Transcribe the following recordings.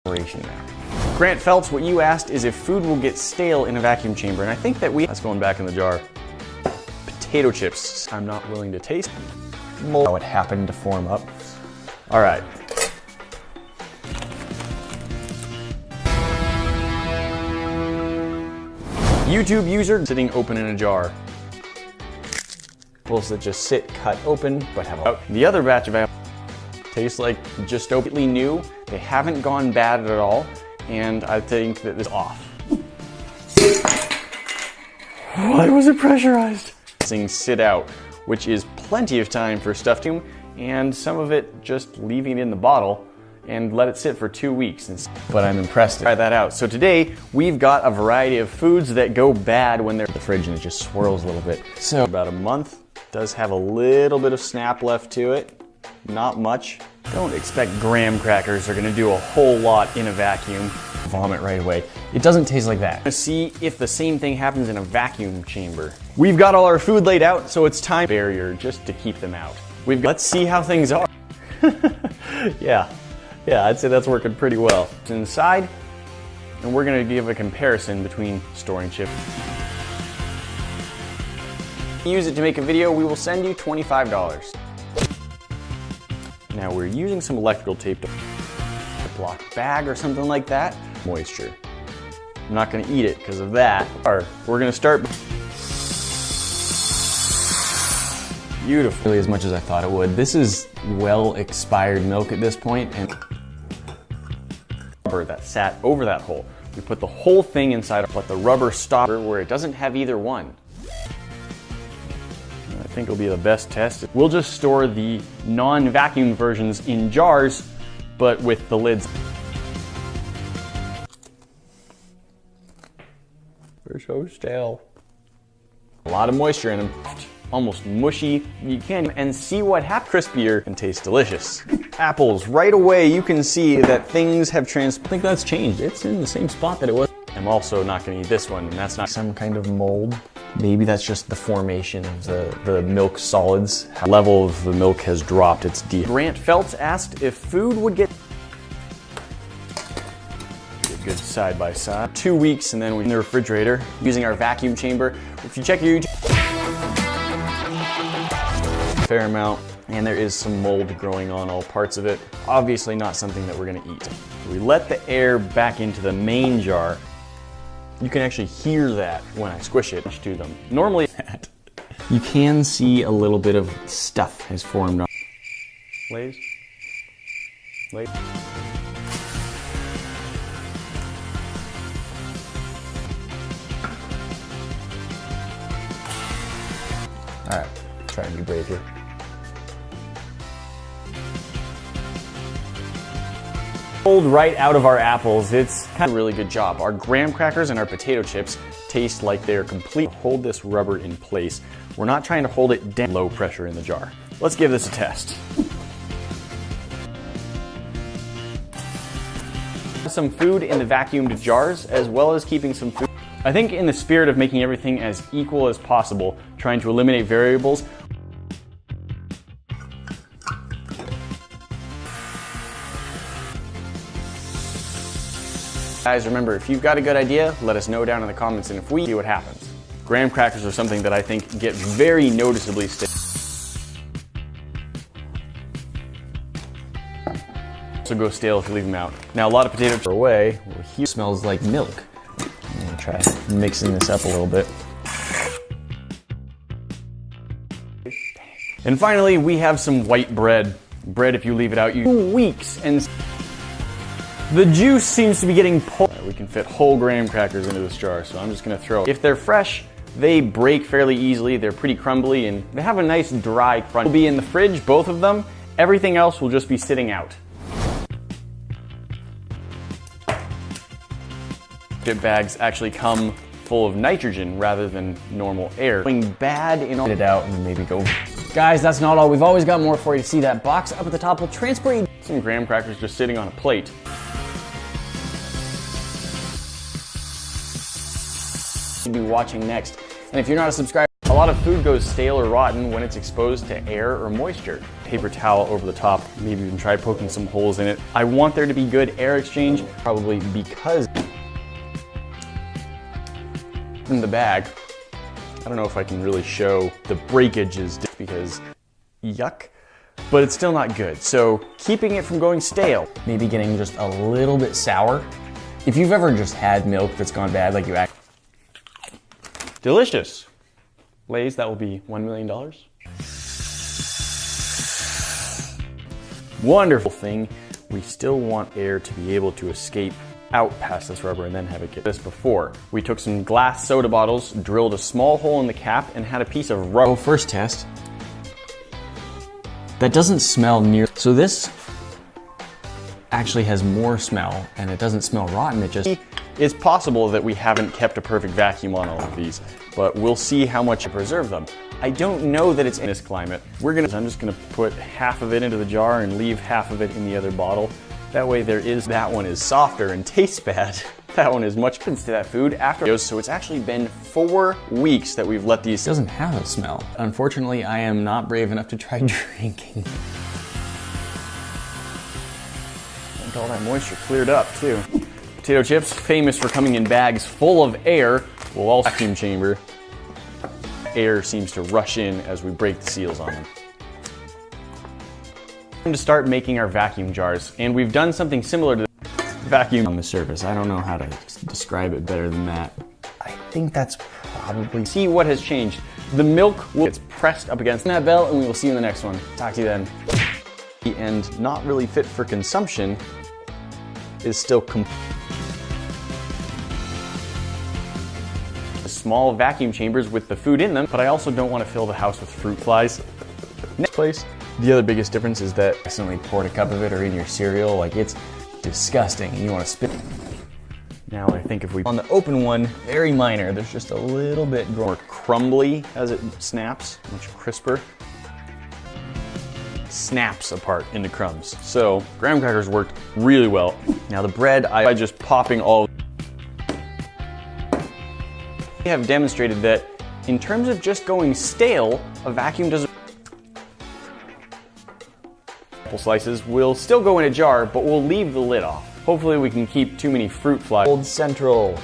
now. Grant Phelps, what you asked is if food will get stale in a vacuum chamber, and I think that that's going back in the jar. Potato chips. I'm not willing to taste how it happened to form up. All right. YouTube user sitting open in a jar. Apples that just sit cut open, but have a... The other batch of apples tastes like just totally new. They haven't gone bad at all, and I think that this is off. Why was it pressurized? Things sit out, which is plenty of time for stuff to, and some of it just leaving it in the bottle and let it sit for 2 weeks. But I'm impressed to try that out. So today we've got a variety of foods that go bad when they're in the fridge and it just swirls a little bit. So about a month, does have a little bit of snap left to it, not much. Don't expect graham crackers are gonna do a whole lot in a vacuum. Vomit right away. It doesn't taste like that. Let's see if the same thing happens in a vacuum chamber. We've got all our food laid out, so it's time barrier just to keep them out. Let's see how things are. Yeah, I'd say that's working pretty well. It's inside, and we're gonna give a comparison between storing chips. Use it to make a video, we will send you $25. Now we're using some electrical tape to block bag or something like that. Moisture. I'm not gonna eat it because of that. We're gonna start. Beautiful. Really as much as I thought it would. This is well expired milk at this point, and rubber that sat over that hole. We put the whole thing inside, but the rubber stopper where it doesn't have either one. I think it'll be the best test. We'll just store the non-vacuum versions in jars, but with the lids. They're so stale. A lot of moisture in them. Almost mushy. You can and see what happens. Crispier and tastes delicious. Apples, right away you can see that things have I think that's changed. It's in the same spot that it was. I'm also not gonna eat this one, and that's not some kind of mold. Maybe that's just the formation of the milk solids. The level of the milk has dropped, it's deep. Grant Phelps asked if food would get good side by side. 2 weeks and then we're in the refrigerator using our vacuum chamber. If you check your YouTube, fair amount, and there is some mold growing on all parts of it. Obviously not something that we're gonna eat. We let the air back into the main jar. You can actually hear that when I squish it to them. Normally, you can see a little bit of stuff has formed on. Lays. All right, try and be brave here. Pulled right out of our apples. It's kind of a really good job. Our graham crackers and our potato chips taste like they're complete. Hold this rubber in place. We're not trying to hold it down. Low pressure in the jar. Let's give this a test. Some food in the vacuumed jars, as well as keeping some food. I think in the spirit of making everything as equal as possible, trying to eliminate variables, guys, remember, if you've got a good idea, let us know down in the comments, and if we see what happens. Graham crackers are something that I think get very noticeably stale. So go stale if you leave them out. Now a lot of potatoes are away. It smells like milk. I'm gonna try mixing this up a little bit. And finally, we have some white bread. Bread, if you leave it out, 2 weeks, and the juice seems to be getting pulled. We can fit whole graham crackers into this jar, so I'm just gonna throw it. If they're fresh, they break fairly easily. They're pretty crumbly, and they have a nice dry crunch. They'll be in the fridge, both of them. Everything else will just be sitting out. Chip bags actually come full of nitrogen rather than normal air. Going bad in all it out and maybe go. Guys, that's not all. We've always got more for you to see. That box up at the top will transport you. Some graham crackers just sitting on a plate. You'll be watching next. And if you're not a subscriber, a lot lot of food goes stale or rotten when it's exposed to air or moisture. Paper towel over the top, maybe even try poking some holes in it. I want there to be good air exchange, probably because in the bag, I don't know if I can really show the breakages because yuck, but it's still not good. So keeping it from going stale, maybe getting just a little bit sour. If you've ever just had milk that's gone bad, like you act delicious. Lay's, that will be $1 million. Wonderful thing. We still want air to be able to escape out past this rubber and then have it get this before. We took some glass soda bottles, drilled a small hole in the cap, and had a piece of rubber. First test. That doesn't smell near. So this actually has more smell, and it doesn't smell rotten. It just, it's possible that we haven't kept a perfect vacuum on all of these, but we'll see how much to preserve them. I don't know that it's in this climate. I'm just gonna put half of it into the jar and leave half of it in the other bottle. That way that one is softer and tastes bad. That one is much to that food after. So it's actually been 4 weeks that we've let these. It doesn't have a smell. Unfortunately, I am not brave enough to try drinking. And all that moisture cleared up too. Potato chips, famous for coming in bags full of air, will also vacuum chamber. Air seems to rush in as we break the seals on them. To start making our vacuum jars, and we've done something similar to the vacuum on the surface. I don't know how to describe it better than that. I think that's probably, see what has changed. The milk gets pressed up against that bell, and we will see you in the next one. Talk to you then. And not really fit for consumption is still small vacuum chambers with the food in them, but I also don't want to fill the house with fruit flies. Next place. The other biggest difference is that I accidentally poured a cup of it or in your cereal. Like, it's disgusting and you want to spit. Now I think if we, on the open one, very minor, there's just a little bit more crumbly as it snaps, much crisper. Snaps apart into crumbs. So graham crackers worked really well. Now the bread, I just popping all. We have demonstrated that in terms of just going stale, a vacuum doesn't. Slices will still go in a jar, but we'll leave the lid off. Hopefully we can keep too many fruit flies. Mold Central.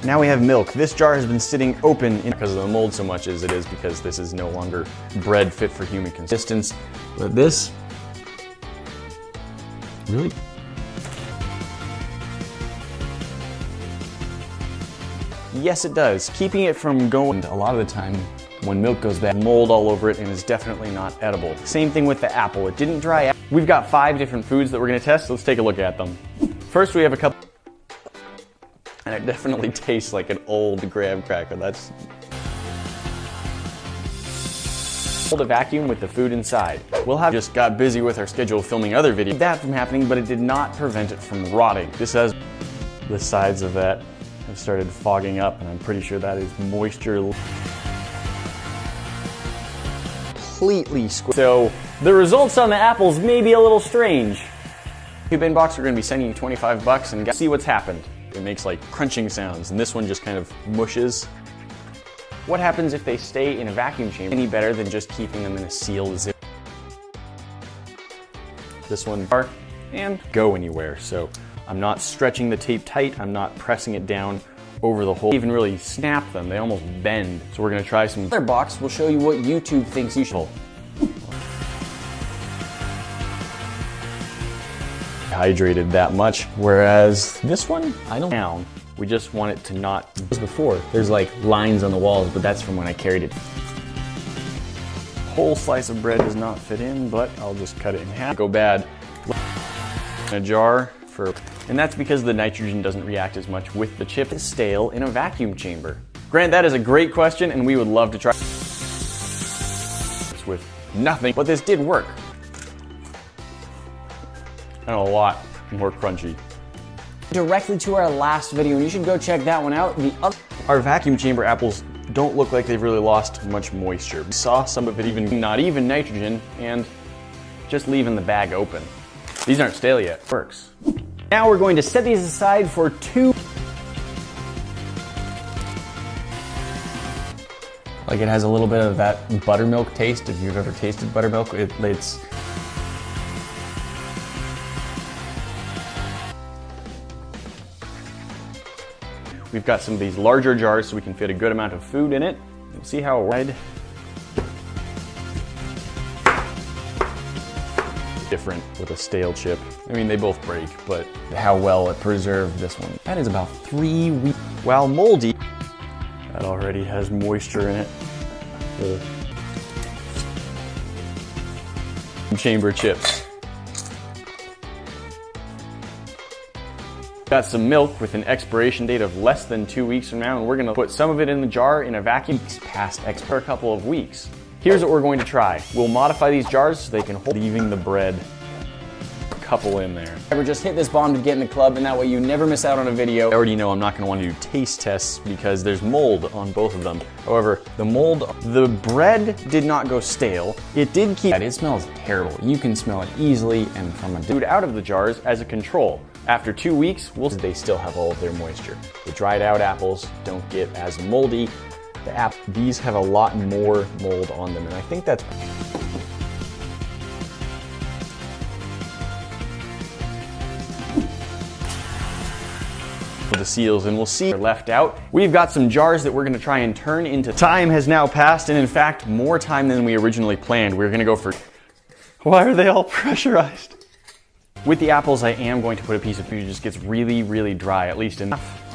Now we have milk. This jar has been sitting open because of the mold so much as it is because this is no longer bread fit for human consistence. But this, really? Yes, it does. Keeping it from going, a lot of the time, when milk goes bad, mold all over it and is definitely not edible. Same thing with the apple. It didn't dry out. We've got 5 different foods that we're gonna test. Let's take a look at them. First, we have a couple, and it definitely tastes like an old graham cracker. That's hold a vacuum with the food inside. We'll have just got busy with our schedule filming other videos. That from happening, but it did not prevent it from rotting. This has the sides of that have started fogging up, and I'm pretty sure that is moisture. Completely squished. So the results on the apples may be a little strange. YouTube inbox, we're gonna be sending you 25 bucks and see what's happened. It makes like crunching sounds, and this one just kind of mushes. What happens if they stay in a vacuum chamber? Any better than just keeping them in a sealed zip? This one, and go anywhere. So I'm not stretching the tape tight, I'm not pressing it down over the hole. Even really snap them, they almost bend. So we're gonna try some. Other box will show you what YouTube thinks you should. Hydrated that much, whereas this one, I don't know. We just want it to not, as before, there's like lines on the walls, but that's from when I carried it. Whole slice of bread does not fit in, but I'll just cut it in half. Go bad. In a jar. And that's because the nitrogen doesn't react as much with the chip. It's stale in a vacuum chamber. Grant, that is a great question, and we would love to try this with nothing, but this did work. And a lot more crunchy. Directly to our last video, and you should go check that one out. Our vacuum chamber apples don't look like they've really lost much moisture. We saw some of it even, not even nitrogen, and just leaving the bag open. These aren't stale yet. Works. Now we're going to set these aside for 2. Like, it has a little bit of that buttermilk taste. If you've ever tasted buttermilk, it's... We've got some of these larger jars so we can fit a good amount of food in it. You'll see how wide. Different with a stale chip. I mean, they both break, but how well it preserved this one. That is about 3 weeks. While moldy, that already has moisture in it. Chamber chips. Got some milk with an expiration date of less than 2 weeks from now, and we're gonna put some of it in the jar in a vacuum past for a couple of weeks. Here's what we're going to try. We'll modify these jars so they can hold, leaving the bread couple in there. Ever just hit this bomb to get in the club, and that way you never miss out on a video. I already know I'm not gonna want to do taste tests because there's mold on both of them. However, the bread did not go stale. It did keep, it smells terrible. You can smell it easily, and from a food out of the jars as a control. After 2 weeks, they still have all of their moisture. The dried out apples don't get as moldy. These have a lot more mold on them, and I think that's the seals, and we'll see they're left out. We've got some jars that we're gonna try and turn into. Time has now passed, and in fact, more time than we originally planned. We're gonna go for, why are they all pressurized? With the apples, I am going to put a piece of food that just gets really, really dry, at least enough.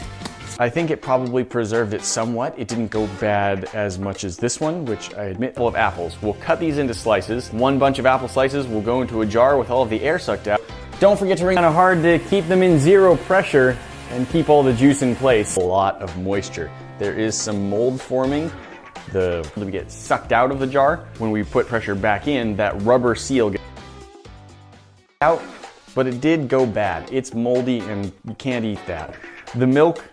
I think it probably preserved it somewhat. It didn't go bad as much as this one, which I admit, full of apples. We'll cut these into slices. One bunch of apple slices will go into a jar with all of the air sucked out. Don't forget to ring kind of hard to keep them in zero pressure and keep all the juice in place. A lot of moisture. There is some mold forming. We get sucked out of the jar. When we put pressure back in, that rubber seal gets out, but it did go bad. It's moldy and you can't eat that. The milk,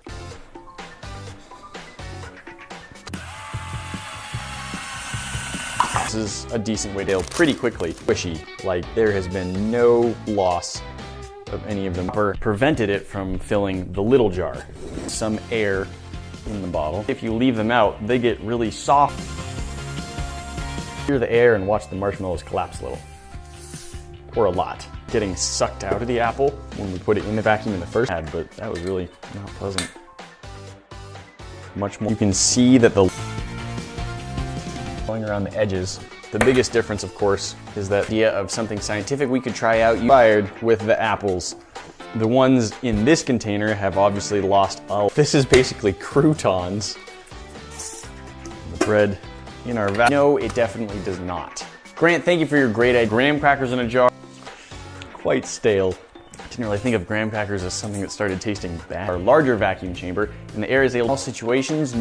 this is a decent way to go pretty quickly. Squishy, like there has been no loss of any of them. Prevented it from filling the little jar. Some air in the bottle. If you leave them out, they get really soft. Hear the air and watch the marshmallows collapse a little. Or a lot. Getting sucked out of the apple when we put it in the vacuum in the first ad, but that was really not pleasant. Much more. You can see that the going around the edges. The biggest difference, of course, is that idea of something scientific we could try out fired with the apples. The ones in this container have obviously lost all. This is basically croutons. The bread in our vacuum. No, it definitely does not. Grant, thank you for your great idea. Graham crackers in a jar. Quite stale. I didn't really think of graham crackers as something that started tasting bad. Our larger vacuum chamber, and the air is able to all situations.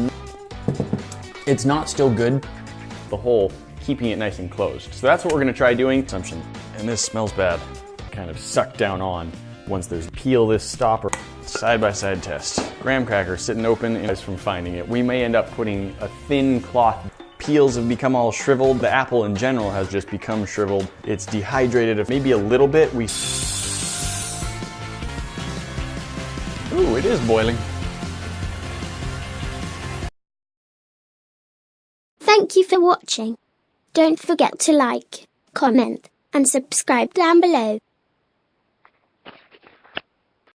It's not still good. The hole, keeping it nice and closed. So that's what we're gonna try doing. Assumption, and this smells bad. Kind of sucked down on. Once there's peel this stopper. Side-by-side test. Graham cracker sitting open and from finding it. We may end up putting a thin cloth. Peels have become all shriveled. The apple in general has just become shriveled. It's dehydrated maybe a little bit. Ooh, it is boiling. Thank you for watching. Don't forget to like, comment, and subscribe down below.